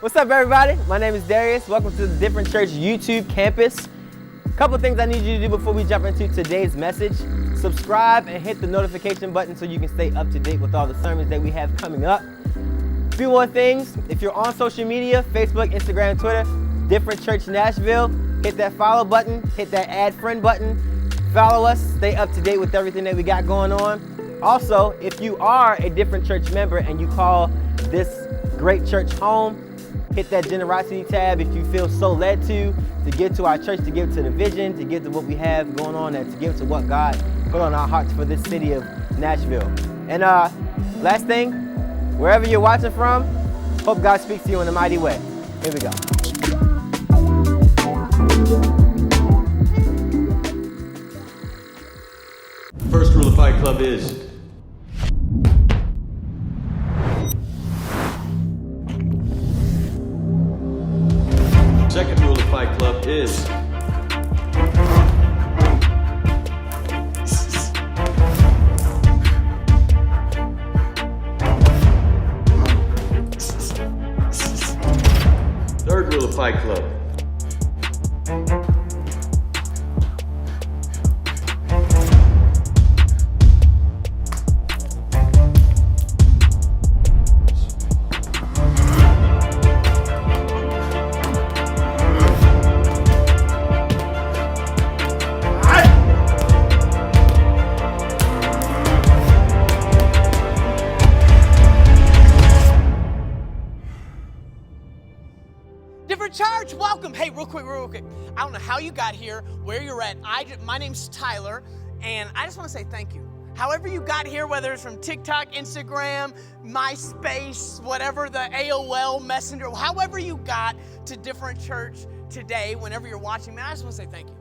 What's up, everybody? My name is Darius. Welcome to the Different Church YouTube campus. A couple things I need you to do before we jump into today's message. Subscribe and hit the notification button so you can stay up to date with all the sermons that we have coming up. A few more things. If you're on social media, Facebook, Instagram, Twitter, Different Church Nashville, hit that follow button, hit that add friend button. Follow us, stay up to date with everything that we got going on. Also, if you are a Different Church member and you call this great church home, hit that generosity tab if you feel so led to give to our church, to give to the vision, to give to what we have going on, and to give to what God put on our hearts for this city of Nashville. And last thing, wherever you're watching from, hope God speaks to you in a mighty way. Here we go. First rule of Fight Club is second rule of Fight Club is third rule of Fight Club. Church, welcome. Hey, real quick. I don't know how you got here, where you're at. My name's Tyler, and I just want to say thank you. However you got here, whether it's from TikTok, Instagram, MySpace, whatever, the AOL Messenger, however you got to Different Church today, whenever you're watching, man, I just want to say thank you.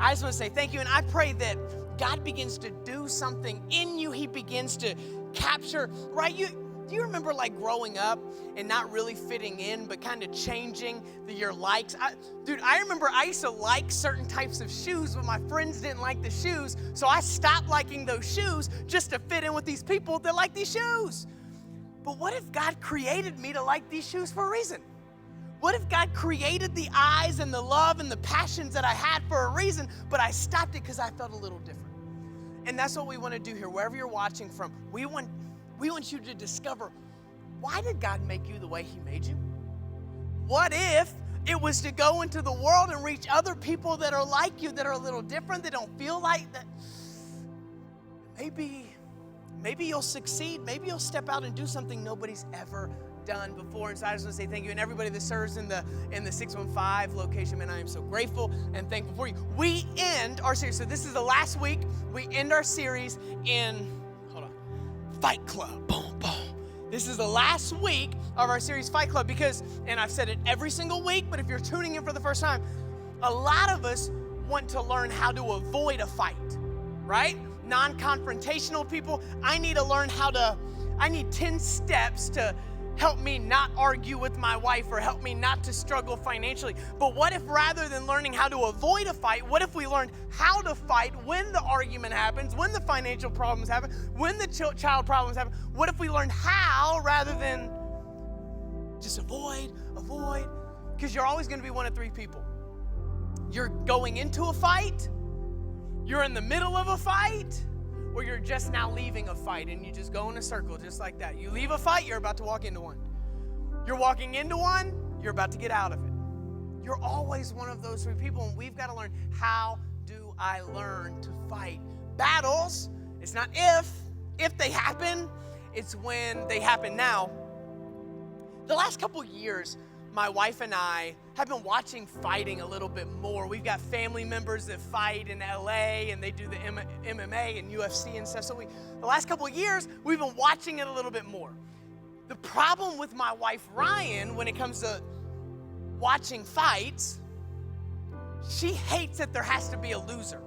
I just want to say thank you, and I pray that God begins to do something in you. He begins to capture, right? Do you remember like growing up and not really fitting in, but kind of changing your likes? I remember I used to like certain types of shoes, but my friends didn't like the shoes, so I stopped liking those shoes just to fit in with these people that like these shoes. But what if God created me to like these shoes for a reason? What if God created the eyes and the love and the passions that I had for a reason, but I stopped it because I felt a little different? And that's what we want to do here, wherever you're watching from. We want you to discover, why did God make you the way He made you? What if it was to go into the world and reach other people that are like you, that are a little different, that don't feel like that? Maybe you'll succeed. Maybe you'll step out and do something nobody's ever done before. And so I just want to say thank you. And everybody that serves in the 615 location, man, I am so grateful and thankful for you. We end our series. So this is the last week. We end our series in Fight Club. Boom, boom. This is the last week of our series Fight Club because, and I've said it every single week, but if you're tuning in for the first time, a lot of us want to learn how to avoid a fight, right? Non-confrontational people. I need 10 steps to help me not argue with my wife or help me not to struggle financially. But what if rather than learning how to avoid a fight, what if we learned how to fight when the argument happens, when the financial problems happen, when the child problems happen? What if we learned how rather than just avoid? Because you're always going to be one of three people. You're going into a fight, you're in the middle of a fight, or you're just now leaving a fight and you just go in a circle just like that. You leave a fight, you're about to walk into one. You're walking into one, you're about to get out of it. You're always one of those three people, and we've got to learn, how do I learn to fight battles? It's not if they happen, it's when they happen now. The last couple years, my wife and I have been watching fighting a little bit more. We've got family members that fight in LA, and they do the MMA and UFC and stuff. So the last couple of years, we've been watching it a little bit more. The problem with my wife, Ryan, when it comes to watching fights, she hates that there has to be a loser.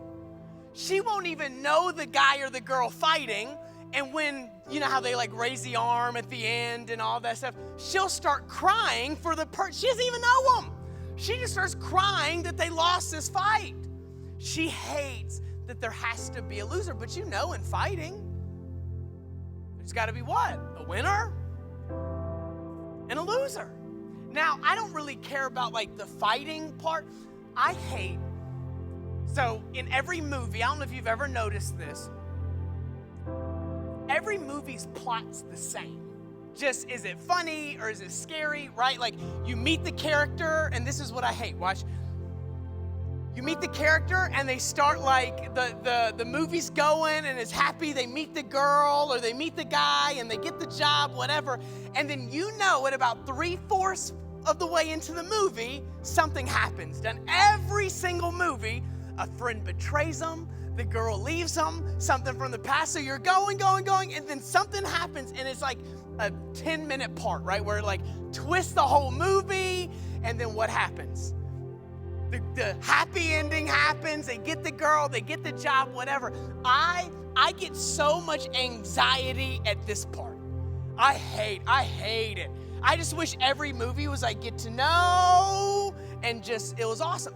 She won't even know the guy or the girl fighting, and when, you know how they like raise the arm at the end and all that stuff, she'll start crying for the person. She doesn't even know them. She just starts crying that they lost this fight. She hates that there has to be a loser. But you know, in fighting, there's got to be what? A winner and a loser. Now, I don't really care about like the fighting part. I hate, so in every movie, I don't know if you've ever noticed this, every movie's plot's the same. Just, is it funny or is it scary, right? Like, you meet the character, and this is what I hate, watch. You meet the character, and they start like, the movie's going, and it's happy, they meet the girl, or they meet the guy, and they get the job, whatever, and then you know at about 3/4 of the way into the movie, something happens. Done every single movie, a friend betrays them, the girl leaves them, something from the past, so you're going, and then something happens, and it's like a 10-minute part, right, where it like twists the whole movie, and then what happens? The happy ending happens, they get the girl, they get the job, whatever. I get so much anxiety at this part. I hate it. I just wish every movie was like get to know, and just, it was awesome.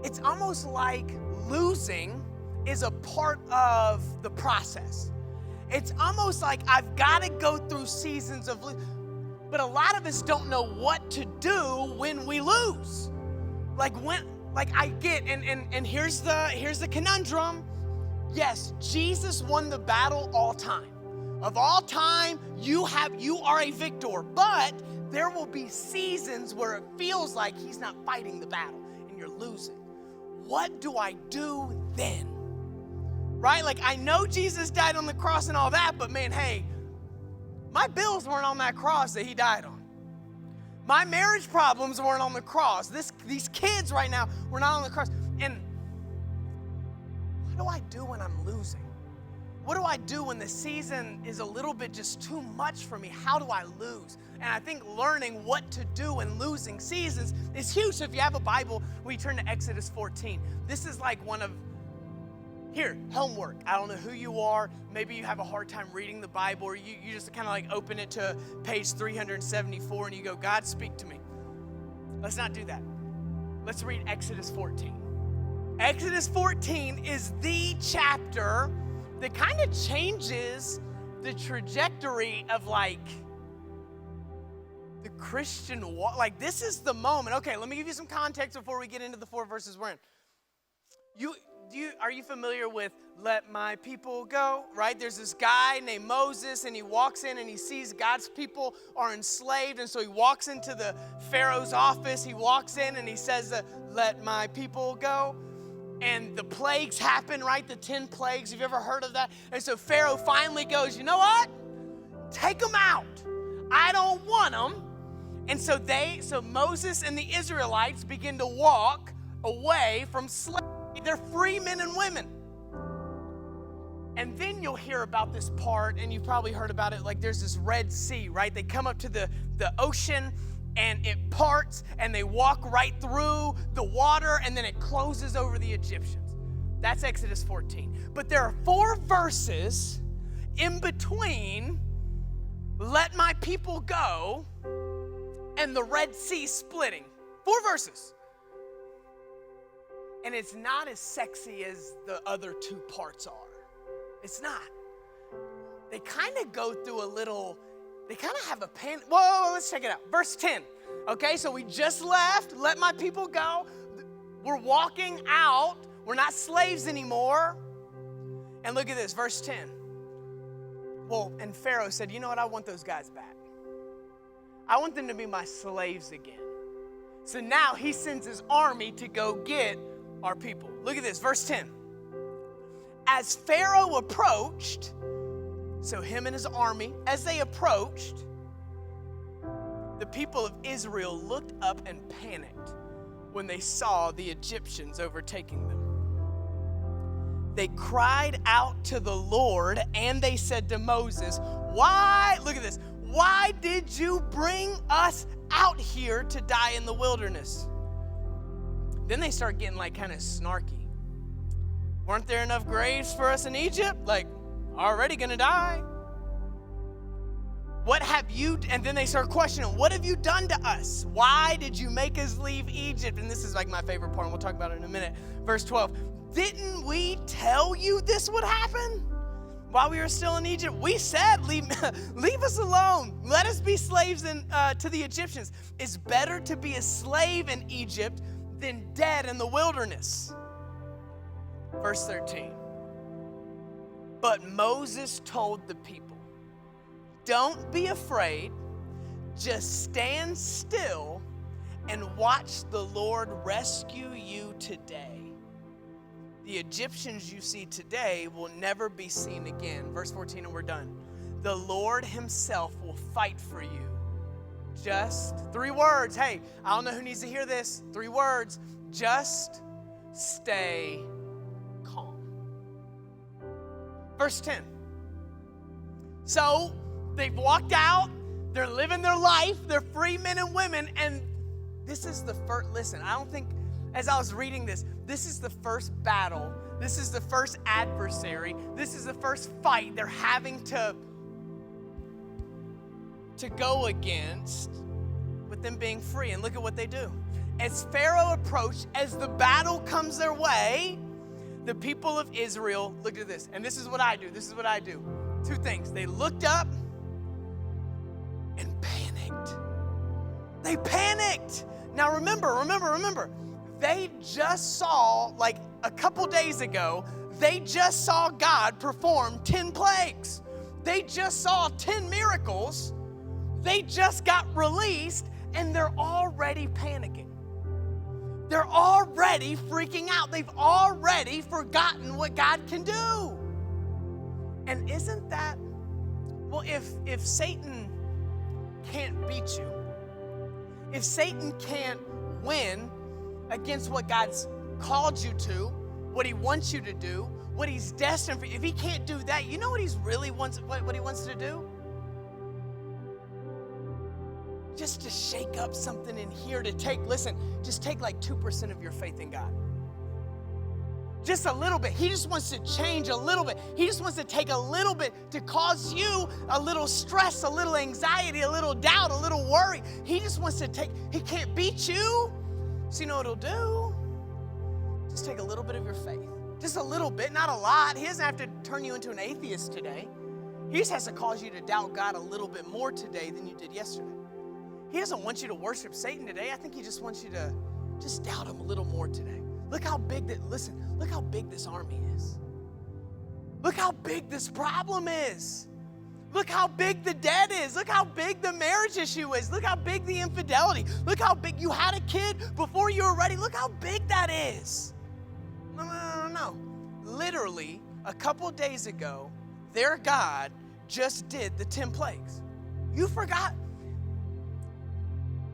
It's almost like losing is a part of the process. It's almost like I've got to go through seasons of losing. But a lot of us don't know what to do when we lose. Like I get, and here's the conundrum. Yes, Jesus won the battle all time. Of all time, you are a victor, but there will be seasons where it feels like he's not fighting the battle and you're losing. What do I do then? Right? Like, I know Jesus died on the cross and all that, but man, hey, my bills weren't on that cross that he died on. My marriage problems weren't on the cross. These kids right now were not on the cross. And what do I do when I'm losing? What do I do when the season is a little bit just too much for me? How do I lose? And I think learning what to do in losing seasons is huge. So if you have a Bible, we turn to Exodus 14. This is like one of, here, homework. I don't know who you are. Maybe you have a hard time reading the Bible, or you just kind of like open it to page 374 and you go, God, speak to me. Let's not do that. Let's read Exodus 14. Exodus 14 is the chapter that kind of changes the trajectory of like the Christian walk. Like, this is the moment. Okay, let me give you some context before we get into the 4 verses we're in. Are you familiar with let my people go, right? There's this guy named Moses, and he walks in and he sees God's people are enslaved, and so he walks into the Pharaoh's office. He walks in and he says, let my people go. And the plagues happen, right? The 10 plagues. Have you ever heard of that? And so Pharaoh finally goes, you know what? Take them out. I don't want them. And so Moses and the Israelites begin to walk away from slavery. They're free men and women. And then you'll hear about this part, and you've probably heard about it, like there's this Red Sea, right? They come up to the ocean, and it parts, and they walk right through the water, and then it closes over the Egyptians. That's Exodus 14. But there are 4 verses in between let my people go and the Red Sea splitting. 4 verses. And it's not as sexy as the other 2 parts are. It's not. They kind of go through they kind of have a pain. Whoa, let's check it out. Verse 10. Okay, so we just left, let my people go. We're walking out. We're not slaves anymore. And look at this, verse 10. Well, and Pharaoh said, you know what? I want those guys back. I want them to be my slaves again. So now he sends his army to go get our people. Look at this, verse 10. As Pharaoh approached, so him and his army, as they approached, the people of Israel looked up and panicked when they saw the Egyptians overtaking them. They cried out to the Lord, and they said to Moses, why did you bring us out here to die in the wilderness? Then they start getting like kind of snarky. Weren't there enough graves for us in Egypt? Like, already gonna die. What have you, and then they start questioning, what have you done to us? Why did you make us leave Egypt? And this is like my favorite part, and we'll talk about it in a minute. Verse 12, didn't we tell you this would happen? While we were still in Egypt, we said, leave us alone. Let us be slaves to the Egyptians. It's better to be a slave in Egypt than dead in the wilderness. Verse 13. But Moses told the people, don't be afraid, just stand still and watch the Lord rescue you today. The Egyptians you see today will never be seen again. Verse 14, and we're done. The Lord himself will fight for you. Just 3 words. Hey, I don't know who needs to hear this. 3 words. Just stay calm. Verse 10. So they've walked out. They're living their life. They're free men and women. And this is the first, listen, I don't think, as I was reading this is the first battle. This is the first adversary. This is the first fight they're having to go against with them being free. And look at what they do. As Pharaoh approached, as the battle comes their way, the people of Israel, look at this. And this is what I do. 2 things. They looked up and panicked. They panicked. Now remember. They just saw, like a couple days ago, they just saw God perform 10 plagues. They just saw 10 miracles. They just got released, and they're already panicking. They're already freaking out. They've already forgotten what God can do. And isn't that, well, if Satan can't beat you, if Satan can't win against what God's called you to, what he wants you to do, what he's destined for you, if he can't do that, you know what he's really wants, what he wants to do? Just to shake up something in here, just take like 2% of your faith in God. Just a little bit. He just wants to change a little bit. He just wants to take a little bit to cause you a little stress, a little anxiety, a little doubt, a little worry. He just wants to he can't beat you. So you know what he'll do? Just take a little bit of your faith. Just a little bit, not a lot. He doesn't have to turn you into an atheist today. He just has to cause you to doubt God a little bit more today than you did yesterday. He doesn't want you to worship Satan today. I think he just wants you to just doubt him a little more today. Look how big look how big this army is. Look how big this problem is. Look how big the debt is. Look how big the marriage issue is. Look how big the infidelity. Look how big you had a kid before you were ready. Look how big that is. No. Literally, a couple days ago, their God just did the 10 plagues. You forgot.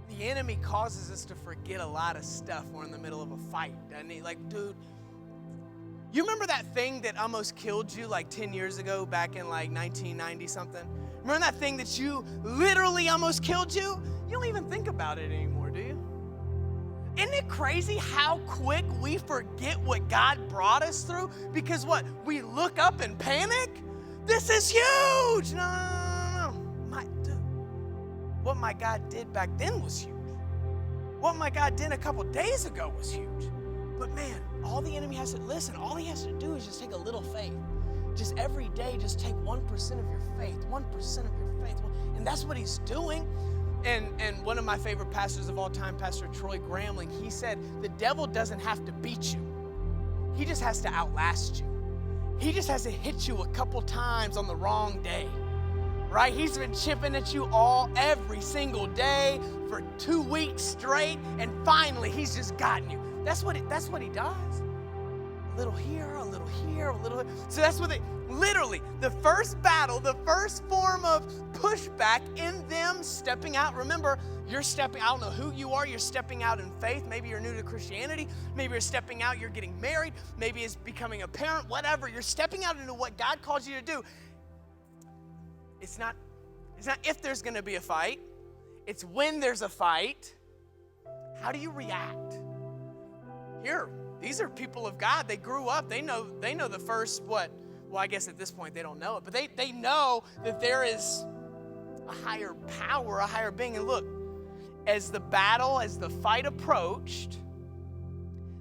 The enemy causes us to forget a lot of stuff when we're in the middle of a fight, doesn't he? Like, dude, you remember that thing that almost killed you like 10 years ago back in like 1990 something? Remember that thing that you literally almost killed you? You don't even think about it anymore, do you? Isn't it crazy how quick we forget what God brought us through? Because what? We look up and panic? This is huge. No. What my God did back then was huge. What my God did a couple days ago was huge. But man, all the enemy has to, all he has to do is just take a little faith. Just every day, just take 1% of your faith, 1% of your faith. And that's what he's doing. And one of my favorite pastors of all time, Pastor Troy Gramling, he said, the devil doesn't have to beat you. He just has to outlast you. He just has to hit you a couple times on the wrong day. Right? He's been chipping at you every single day for 2 weeks straight, and finally he's just gotten you. That's what he does. A little here, a little here, a little. So that's what literally, the first battle, the first form of pushback in them stepping out. Remember, you're stepping, I don't know who you are, you're stepping out in faith. Maybe you're new to Christianity. Maybe you're stepping out, you're getting married. Maybe it's becoming a parent, whatever. You're stepping out into what God calls you to do. It's not if there's going to be a fight. It's when there's a fight. How do you react? Here, these are people of God. They grew up. They know the first what? Well, I guess at this point they don't know it, but they know that there is a higher power, a higher being. And look, as the fight approached,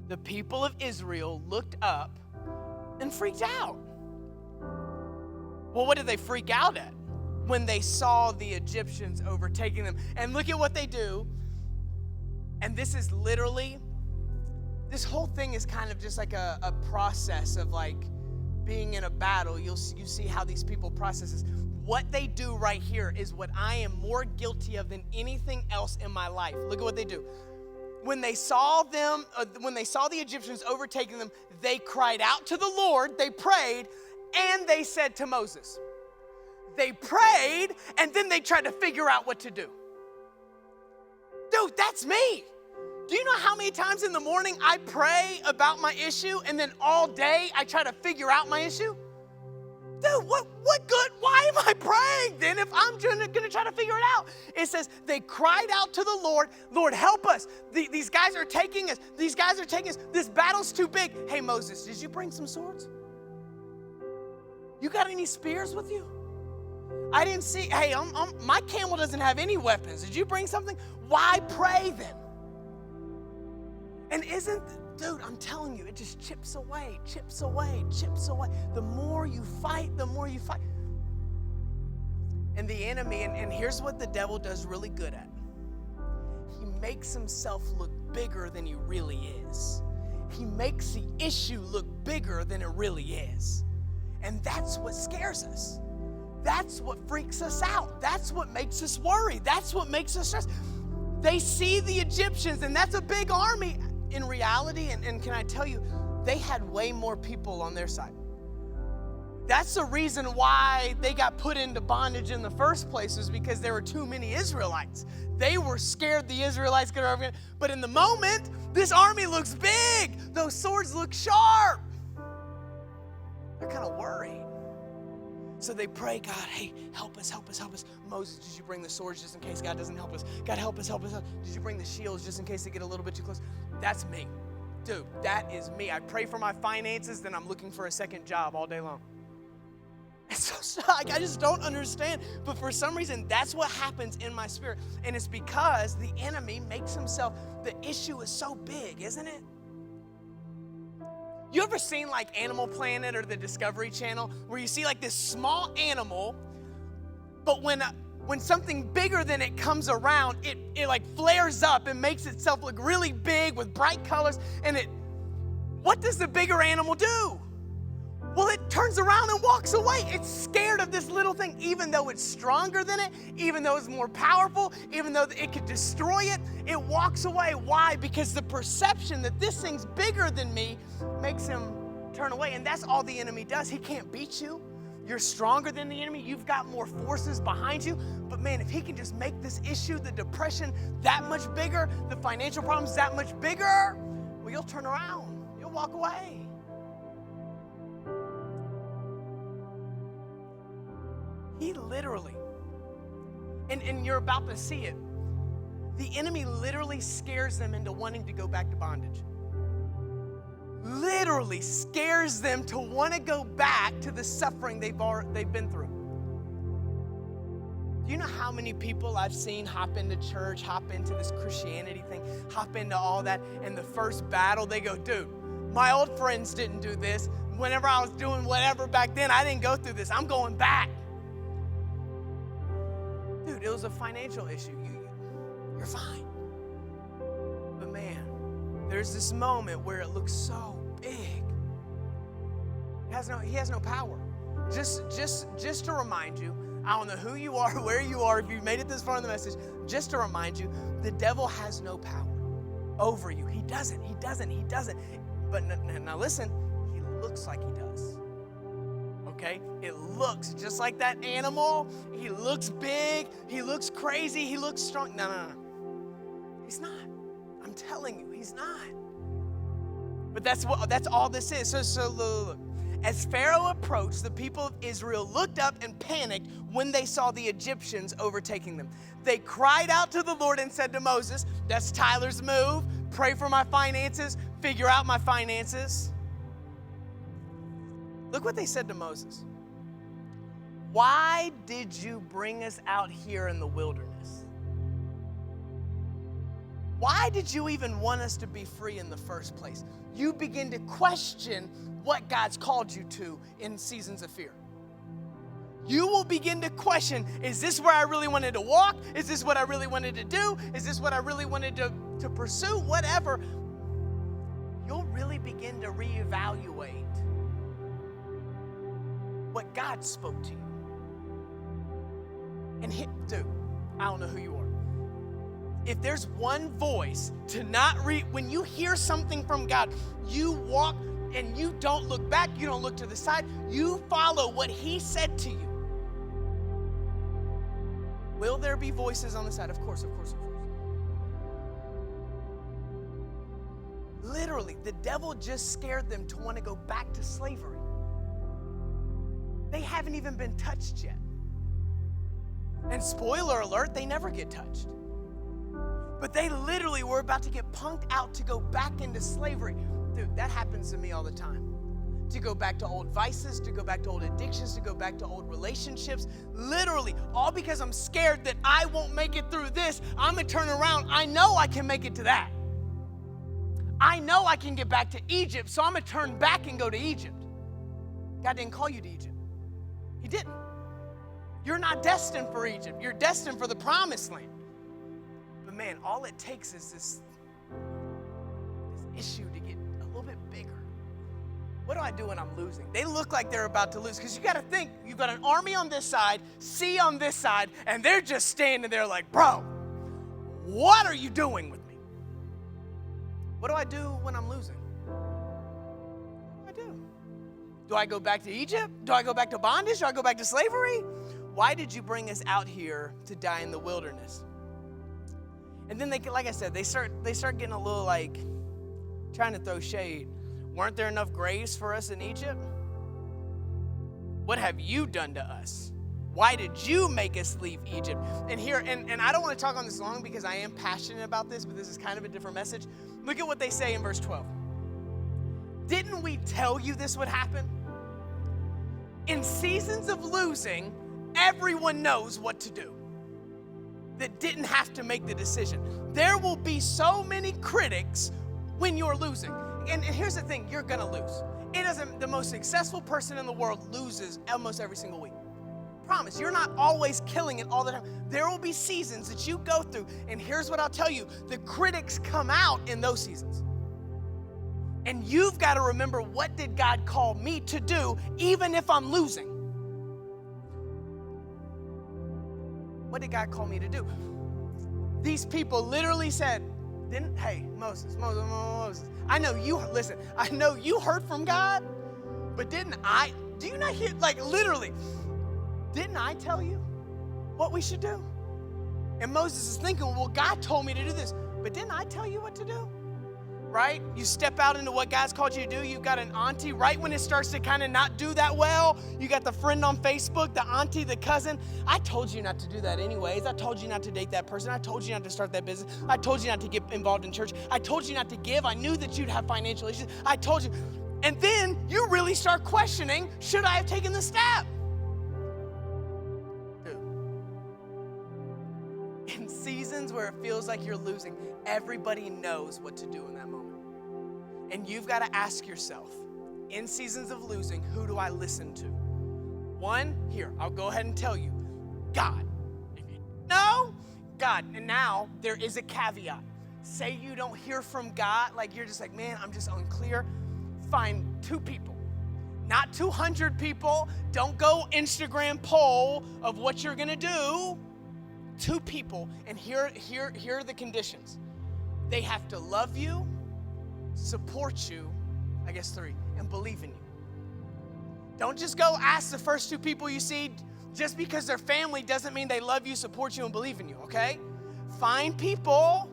the people of Israel looked up and freaked out. Well, what did they freak out at? When they saw the Egyptians overtaking them. And look at what they do. And this is literally, this whole thing is kind of just like a process of like being in a battle. You see how these people process this. What they do right here is what I am more guilty of than anything else in my life. Look at what they do. When they saw the Egyptians overtaking them, they cried out to the Lord, they prayed, and they said to Moses. They prayed, and then they tried to figure out what to do. Dude, that's me. Do you know how many times in the morning I pray about my issue, and then all day I try to figure out my issue? Dude, what good? Why am I praying then if I'm going to try to figure it out? It says they cried out to the Lord, Lord, help us. These guys are taking us. These guys are taking us. This battle's too big. Hey, Moses, did you bring some swords? You got any spears with you? I didn't see. Hey, my camel doesn't have any weapons. Did you bring something? Why pray then? And dude, I'm telling you, it just chips away, chips away, chips away. The more you fight, the more you fight. And the enemy, and here's what the devil does really good at. He makes himself look bigger than he really is. He makes the issue look bigger than it really is. And that's what scares us. That's what freaks us out. That's what makes us worry. That's what makes us stress. They see the Egyptians, and that's a big army. In reality, and can I tell you, they had way more people on their side. That's the reason why they got put into bondage in the first place, was because there were too many Israelites. They were scared the Israelites could overcome. But in the moment, this army looks big. Those swords look sharp. They're kind of worried. So they pray, God, hey, help us, help us, help us. Moses, did you bring the swords just in case God doesn't help us? God, help us, help us. Did you bring the shields just in case they get a little bit too close? That's me. Dude, that is me. I pray for my finances, then I'm looking for a second job all day long. It's so like, I just don't understand. But for some reason, that's what happens in my spirit. And it's because the enemy makes himself, the issue is so big, isn't it? You ever seen like Animal Planet or the Discovery Channel where you see like this small animal, but when something bigger than it comes around, it like flares up and makes itself look really big with bright colors, and what does the bigger animal do? Well, it turns around and walks away. It's scared of this little thing, even though it's stronger than it, even though it's more powerful, even though it could destroy it, it walks away. Why? Because the perception that this thing's bigger than me makes him turn away. And that's all the enemy does. He can't beat you. You're stronger than the enemy. You've got more forces behind you. But man, if he can just make this issue, the depression, that much bigger, the financial problems that much bigger, well, you'll turn around. You'll walk away. He literally, and you're about to see it, the enemy literally scares them into wanting to go back to bondage. Literally scares them to want to go back to the suffering they've been through. Do you know how many people I've seen hop into church, hop into this Christianity thing, hop into all that, and the first battle, they go, dude, my old friends didn't do this. Whenever I was doing whatever back then, I didn't go through this. I'm going back. Dude, it was a financial issue. You're fine. But man, there's this moment where it looks so big. He has no power. Just to remind you, I don't know who you are, where you are, if you made it this far in the message, just to remind you, the devil has no power over you. He doesn't. But now listen, he looks like he does. Okay? It looks just like that animal. He looks big. He looks crazy. He looks strong. No. He's not. I'm telling you, he's not. But that's all this is. So look. As Pharaoh approached, the people of Israel looked up and panicked when they saw the Egyptians overtaking them. They cried out to the Lord and said to Moses, that's Tyler's move. Pray for my finances. Figure out my finances. Look what they said to Moses. Why did you bring us out here in the wilderness? Why did you even want us to be free in the first place? You begin to question what God's called you to in seasons of fear. you will begin to question, is this where I really wanted to walk? Is this what I really wanted to do? Is this what I really wanted to pursue? Whatever. You'll really begin to reevaluate what God spoke to you. And dude, I don't know who you are. If there's one voice to not when you hear something from God, you walk and you don't look back, you don't look to the side, you follow what he said to you. Will there be voices on the side? Of course, of course, of course. Literally, the devil just scared them to want to go back to slavery. They haven't even been touched yet. And spoiler alert, they never get touched. But they literally were about to get punked out to go back into slavery. Dude, that happens to me all the time. To go back to old vices, to go back to old addictions, to go back to old relationships. Literally, all because I'm scared that I won't make it through this. I'm going to turn around. I know I can make it to that. I know I can get back to Egypt, so I'm going to turn back and go to Egypt. God didn't call you to Egypt. He didn't. You're not destined for Egypt. You're destined for the promised land. But man, all it takes is this issue to get a little bit bigger. What do I do when I'm losing? They look like they're about to lose, because you got to think, you've got an army on this side, sea on this side, and they're just standing there like, bro, what are you doing with me? What do I do when I'm losing? What do I do? Do I go back to Egypt? Do I go back to bondage? Do I go back to slavery? Why did you bring us out here to die in the wilderness? And then they, like I said, they start getting a little like trying to throw shade. Weren't there enough graves for us in Egypt? What have you done to us? Why did you make us leave Egypt? And here, and I don't want to talk on this long because I am passionate about this, but this is kind of a different message. Look at what they say in verse 12. Didn't we tell you this would happen? In seasons of losing, everyone knows what to do that didn't have to make the decision. There will be so many critics when you're losing. And here's the thing, you're gonna lose. The most successful person in the world loses almost every single week. Promise, you're not always killing it all the time. There will be seasons that you go through, and here's what I'll tell you, the critics come out in those seasons. And you've got to remember, what did God call me to do, even if I'm losing? What did God call me to do? These people literally said, hey, Moses, I know you heard from God, but do you not hear, like literally, didn't I tell you what we should do? And Moses is thinking, well, God told me to do this, but didn't I tell you what to do? Right? You step out into what God's called you to do. You've got an auntie right when it starts to kind of not do that well. You got the friend on Facebook, the auntie, the cousin. I told you not to do that anyways. I told you not to date that person. I told you not to start that business. I told you not to get involved in church. I told you not to give. I knew that you'd have financial issues. I told you. And then you really start questioning, should I have taken the step? In seasons where it feels like you're losing, everybody knows what to do in that moment. And you've got to ask yourself, in seasons of losing, who do I listen to? One, here, I'll go ahead and tell you, God. If you know, God. And now there is a caveat. Say you don't hear from God, like you're just like, man, I'm just unclear. Find 2 people, not 200 people. Don't go Instagram poll of what you're going to do. 2 people, and here are the conditions. They have to love you, support you, I guess 3, and believe in you. Don't just go ask the first 2 people you see. Just because they're family doesn't mean they love you, support you, and believe in you, okay? Find people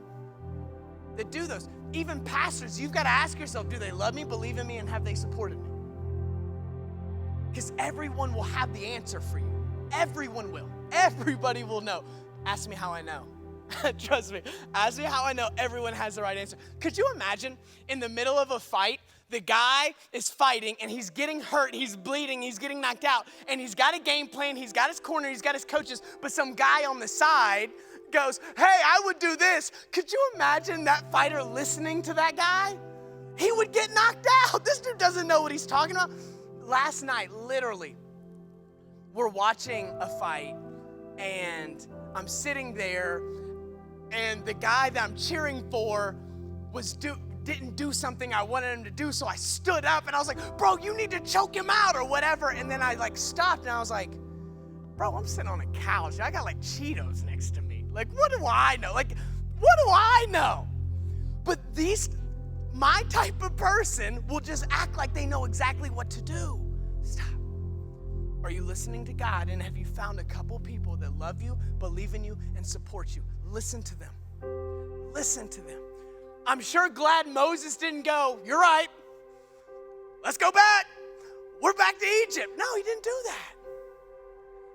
that do those. Even pastors, you've got to ask yourself, do they love me, believe in me, and have they supported me? Because everyone will have the answer for you. Everyone will. Everybody will know. Ask me how I know. Trust me. Ask me how I know. Everyone has the right answer. Could you imagine in the middle of a fight, the guy is fighting and he's getting hurt, he's bleeding, he's getting knocked out, and he's got a game plan, he's got his corner, he's got his coaches, but some guy on the side goes, hey, I would do this. Could you imagine that fighter listening to that guy? He would get knocked out. This dude doesn't know what he's talking about. Last night, literally, we're watching a fight, and I'm sitting there, and the guy that I'm cheering for didn't do something I wanted him to do, so I stood up and I was like, bro, you need to choke him out or whatever. And then I stopped and I was like, bro, I'm sitting on a couch. I got Cheetos next to me. What do I know? What do I know? But my type of person will just act like they know exactly what to do. Stop. Are you listening to God, and have you found a couple people that love you, believe in you, and support you? Listen to them. Listen to them. I'm sure glad Moses didn't go, you're right, let's go back. We're back to Egypt. No, he didn't do that.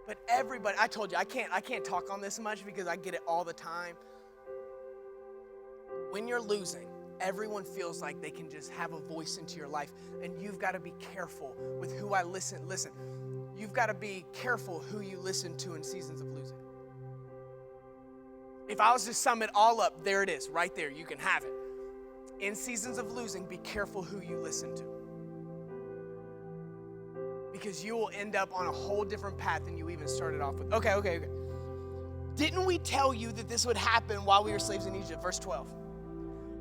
But everybody, I told you, I can't talk on this much because I get it all the time. When you're losing, everyone feels like they can just have a voice into your life, and you've got to be careful with who I listen. Listen, you've got to be careful who you listen to in seasons of losing. If I was to sum it all up, there it is, right there. You can have it. In seasons of losing, be careful who you listen to. Because you will end up on a whole different path than you even started off with. Okay. Didn't we tell you that this would happen while we were slaves in Egypt? Verse 12.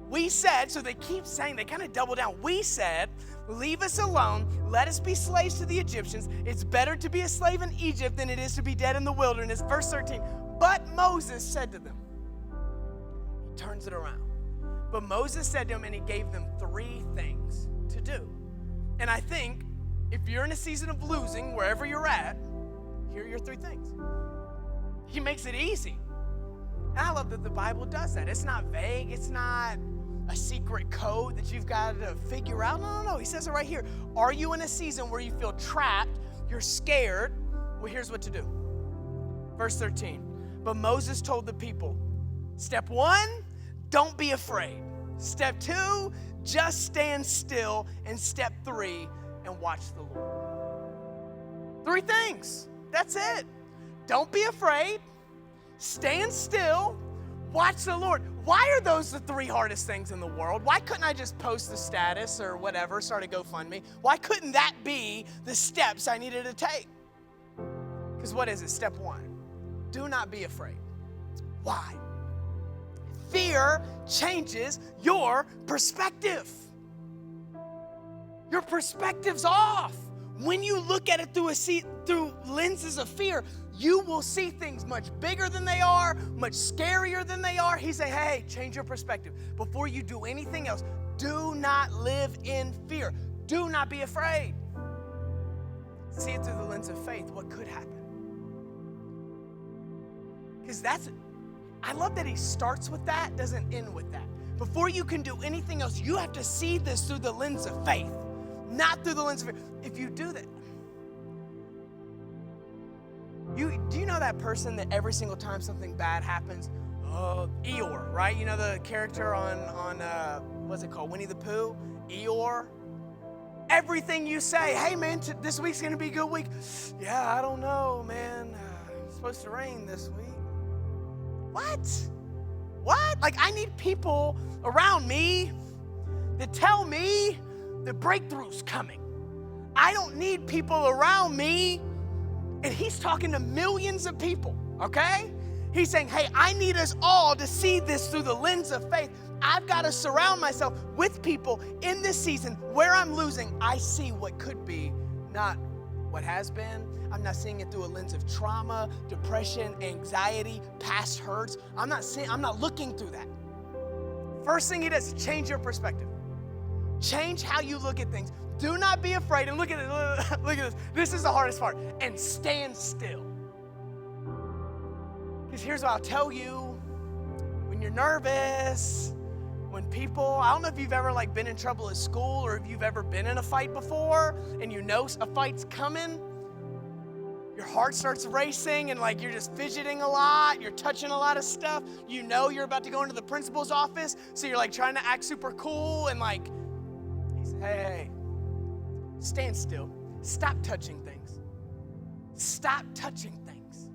We said, so they keep saying, they kind of double down. We said, leave us alone. Let us be slaves to the Egyptians. It's better to be a slave in Egypt than it is to be dead in the wilderness. Verse 13. But Moses said to them, he turns it around. But Moses said to them, and he gave them 3 things to do. And I think if you're in a season of losing, wherever you're at, here are your 3 things. He makes it easy. And I love that the Bible does that. It's not vague. It's not a secret code that you've got to figure out. No. He says it right here. Are you in a season where you feel trapped, you're scared? Well, here's what to do. Verse 13. But Moses told the people, step 1, don't be afraid. Step 2, just stand still. And step 3, and watch the Lord. 3 things. That's it. Don't be afraid. Stand still. Watch the Lord. Why are those the 3 hardest things in the world? Why couldn't I just post the status or whatever, start a GoFundMe? Why couldn't that be the steps I needed to take? Because what is it? Step 1, do not be afraid. Why? Fear changes your perspective. Your perspective's off. When you look at it through lenses of fear, you will see things much bigger than they are, much scarier than they are. He's saying, hey, change your perspective. Before you do anything else, do not live in fear. Do not be afraid. See it through the lens of faith. What could happen? Because I love that he starts with that, doesn't end with that. Before you can do anything else, you have to see this through the lens of faith, not through the lens of fear. If you do that, do you know that person that every single time something bad happens, Eeyore, right? You know the character on what's it called, Winnie the Pooh? Eeyore. Everything you say, hey man, this week's gonna be a good week. Yeah, I don't know, man. It's supposed to rain this week. What? I need people around me that tell me the breakthrough's coming. I don't need people around me. And he's talking to millions of people, okay? He's saying, hey, I need us all to see this through the lens of faith. I've got to surround myself with people in this season where I'm losing. I see what could be, not what has been. I'm not seeing it through a lens of trauma, depression, anxiety, past hurts. I'm not looking through that. First thing he does, change your perspective. Change how you look at things. Do not be afraid. And look at it. Look at this. This is the hardest part. And stand still. Because here's what I'll tell you. When you're nervous, when people, I don't know if you've ever been in trouble at school or if you've ever been in a fight before and you know a fight's coming. Your heart starts racing and you're just fidgeting a lot. You're touching a lot of stuff. You know you're about to go into the principal's office. So you're trying to act super cool and he said, hey. Stand still. Stop touching things. Stop touching things.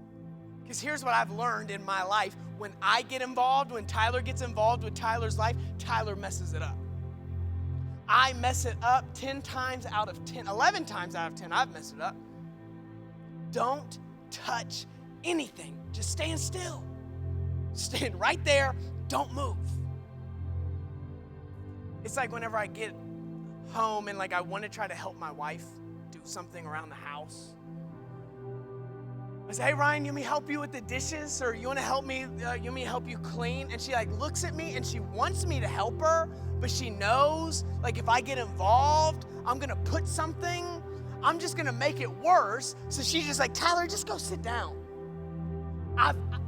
Because here's what I've learned in my life. When I get involved, when Tyler gets involved with Tyler's life, Tyler messes it up. I mess it up 10 times out of 10, 11 times out of 10, I've messed it up. don't touch anything. Just stand still. Stand right there. Don't move. It's like whenever I get home and I want to try to help my wife do something around the house. I say, hey, Ryan, you want me to help you with the dishes? Or you want to help me, you want me to help you clean? And she looks at me and she wants me to help her, but she knows if I get involved, I'm going to put something, I'm just going to make it worse. So she's just Tyler, just go sit down.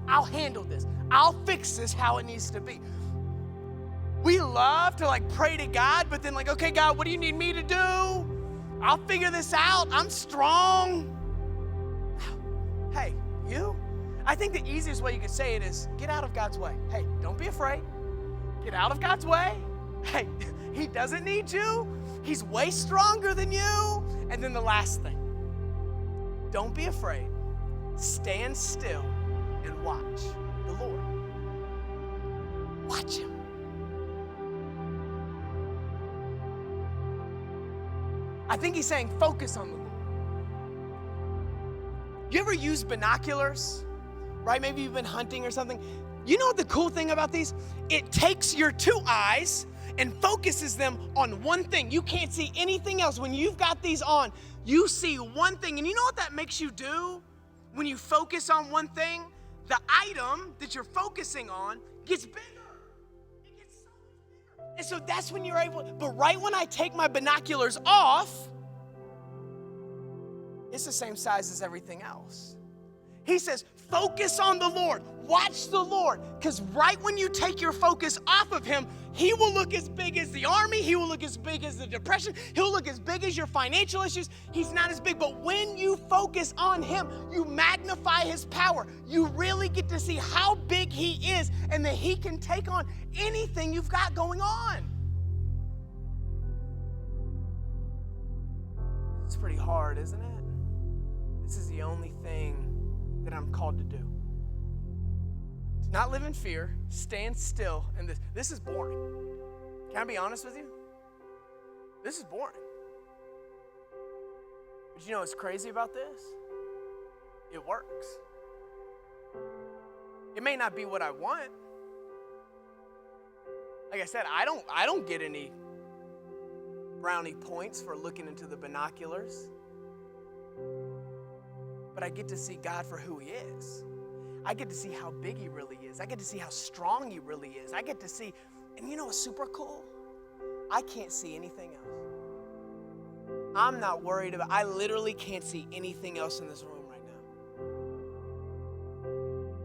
I'll handle this. I'll fix this how it needs to be. We love to pray to God, but then okay, God, what do you need me to do? I'll figure this out. I'm strong. Hey, you? I think the easiest way you could say it is get out of God's way. Hey, don't be afraid. Get out of God's way. Hey, he doesn't need you. He's way stronger than you. And then the last thing, don't be afraid. Stand still and watch the Lord. Watch him. I think he's saying focus on the Lord. You ever use binoculars, right? Maybe you've been hunting or something. You know what the cool thing about these? It takes your two eyes and focuses them on one thing. You can't see anything else. When you've got these on, you see one thing. And you know what that makes you do? When you focus on one thing, the item that you're focusing on gets bigger. It gets so much bigger. And so that's when you're able, but right when I take my binoculars off, it's the same size as everything else. He says, focus on the Lord. Watch the Lord. Because right when you take your focus off of him, he will look as big as the army. He will look as big as the depression. He'll look as big as your financial issues. He's not as big. But when you focus on him, you magnify his power. You really get to see how big he is and that he can take on anything you've got going on. It's pretty hard, isn't it? This is the only thing that I'm called to do. To not live in fear, stand still, and this is boring. Can I be honest with you? This is boring. But you know what's crazy about this? It works. It may not be what I want. Like I said, I don't get any brownie points for looking into the binoculars. But I get to see God for who he is. I get to see how big he really is. I get to see how strong he really is. I get to see, and you know what's super cool? I can't see anything else. I'm not worried about, I literally can't see anything else in this room right now.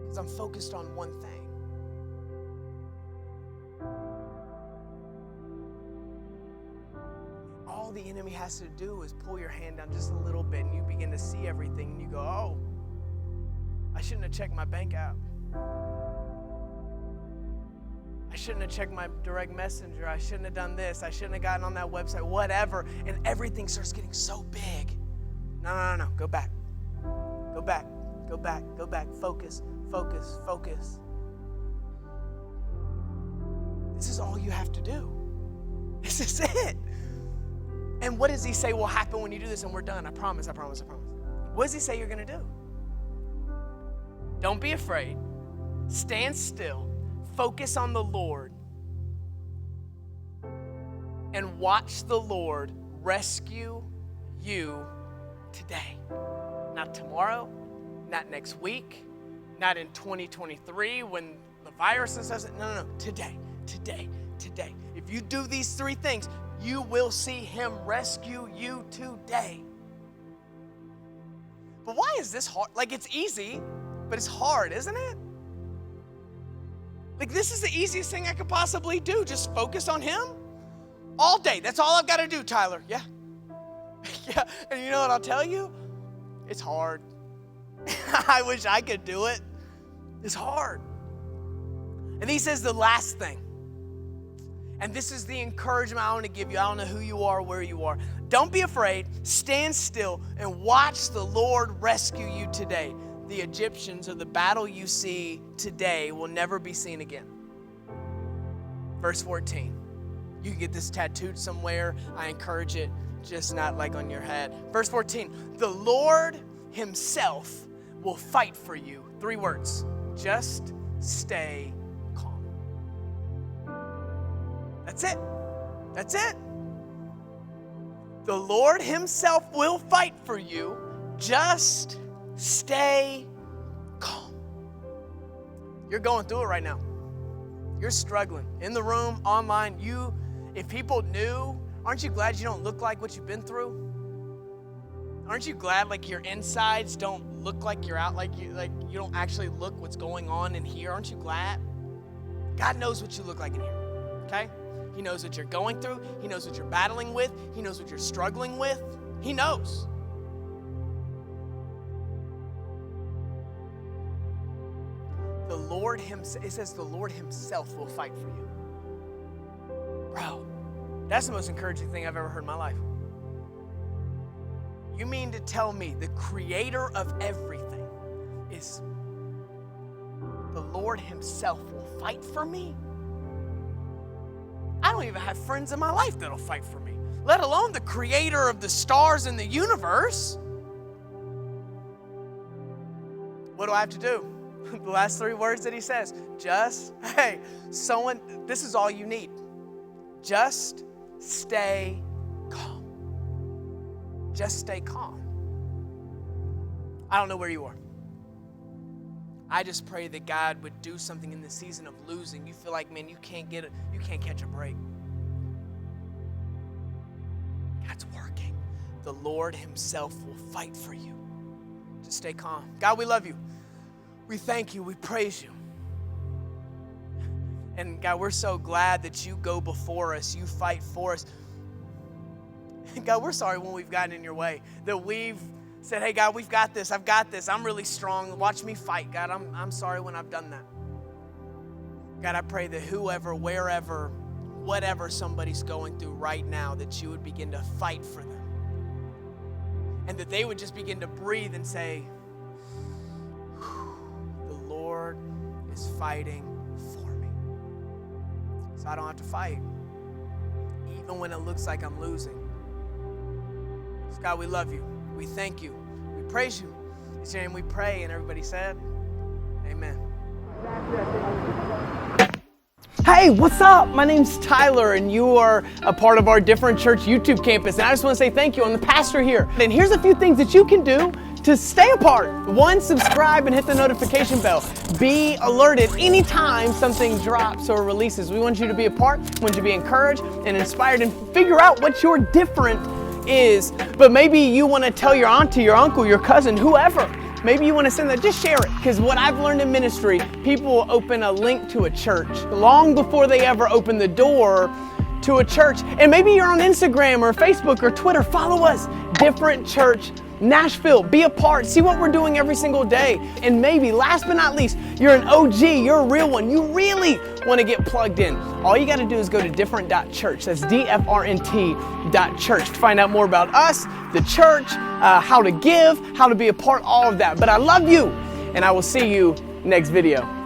Because I'm focused on one thing. All the enemy has to do is pull your hand down just a little bit and you begin to see everything and you go, oh, I shouldn't have checked my bank app. I shouldn't have checked my direct messenger. I shouldn't have done this. I shouldn't have gotten on that website, whatever. And everything starts getting so big. No. Go back. Go back. Go back. Go back. Focus. Focus. Focus. This is all you have to do. This is it. And what does he say will happen when you do this? And we're done. I promise. What does he say you're going to do? Don't be afraid. Stand still. Focus on the Lord. And watch the Lord rescue you today. Not tomorrow, not next week, not in 2023 when the virus doesn't. No. Today. If you do these three things, you will see him rescue you today. But why is this hard? It's easy, but it's hard, isn't it? This is the easiest thing I could possibly do. Just focus on him all day. That's all I've got to do, Tyler. Yeah. Yeah. And you know what I'll tell you? It's hard. I wish I could do it. It's hard. And he says the last thing. And this is the encouragement I want to give you. I don't know who you are, where you are. Don't be afraid. Stand still and watch the Lord rescue you today. The Egyptians, or the battle you see today, will never be seen again. Verse 14. You can get this tattooed somewhere. I encourage it, just not on your head. Verse 14. The Lord himself will fight for you. 3 words. Just stay calm. That's it. That's it. The Lord himself will fight for you. Just stay calm. You're going through it right now. You're struggling. In the room, online, if people knew, aren't you glad you don't look like what you've been through? Aren't you glad like your insides don't look like you're out, like you don't actually look what's going on in here? Aren't you glad? God knows what you look like in here, okay? He knows what you're going through. He knows what you're battling with. He knows what you're struggling with. He knows. The Lord himself, it says the Lord himself will fight for you. Bro, that's the most encouraging thing I've ever heard in my life. You mean to tell me the creator of everything is the Lord himself will fight for me? I don't even have friends in my life that'll fight for me, let alone the creator of the stars and the universe. What do I have to do? The last 3 words that he says, this is all you need. Just stay calm. Just stay calm. I don't know where you are. I just pray that God would do something in the season of losing. You feel like, man, you can't catch a break. God's working. The Lord himself will fight for you. Just stay calm. God, we love you. We thank you. We praise you. And God, we're so glad that you go before us. You fight for us. God, we're sorry when we've gotten in your way, that we've said, hey, God, we've got this. I've got this. I'm really strong. Watch me fight. God, I'm sorry when I've done that. God, I pray that whoever, wherever, whatever somebody's going through right now, that you would begin to fight for them. And that they would just begin to breathe and say, the Lord is fighting for me. So I don't have to fight, even when it looks like I'm losing. So God, we love you. We thank you. We praise you. In your name we pray. And everybody said, amen. Hey, what's up? My name's Tyler, and you are a part of our Different Church YouTube campus. And I just want to say thank you. I'm the pastor here. And here's a few things that you can do to stay a part. 1, subscribe and hit the notification bell. Be alerted anytime something drops or releases. We want you to be a part. We want you to be encouraged and inspired and figure out what your different is. But maybe you want to tell your auntie, your uncle, your cousin, whoever. Maybe you want to send that. Just share it. Because what I've learned in ministry, people will open a link to a church long before they ever open the door to a church. And maybe you're on Instagram or Facebook or Twitter. Follow us, Different Church Nashville. Be a part. See what we're doing every single day. And maybe, last but not least, you're an OG. You're a real one. You really want to get plugged in. All you got to do is go to different.church. That's DFRNT.church to find out more about us, the church, how to give, how to be a part, all of that. But I love you, and I will see you next video.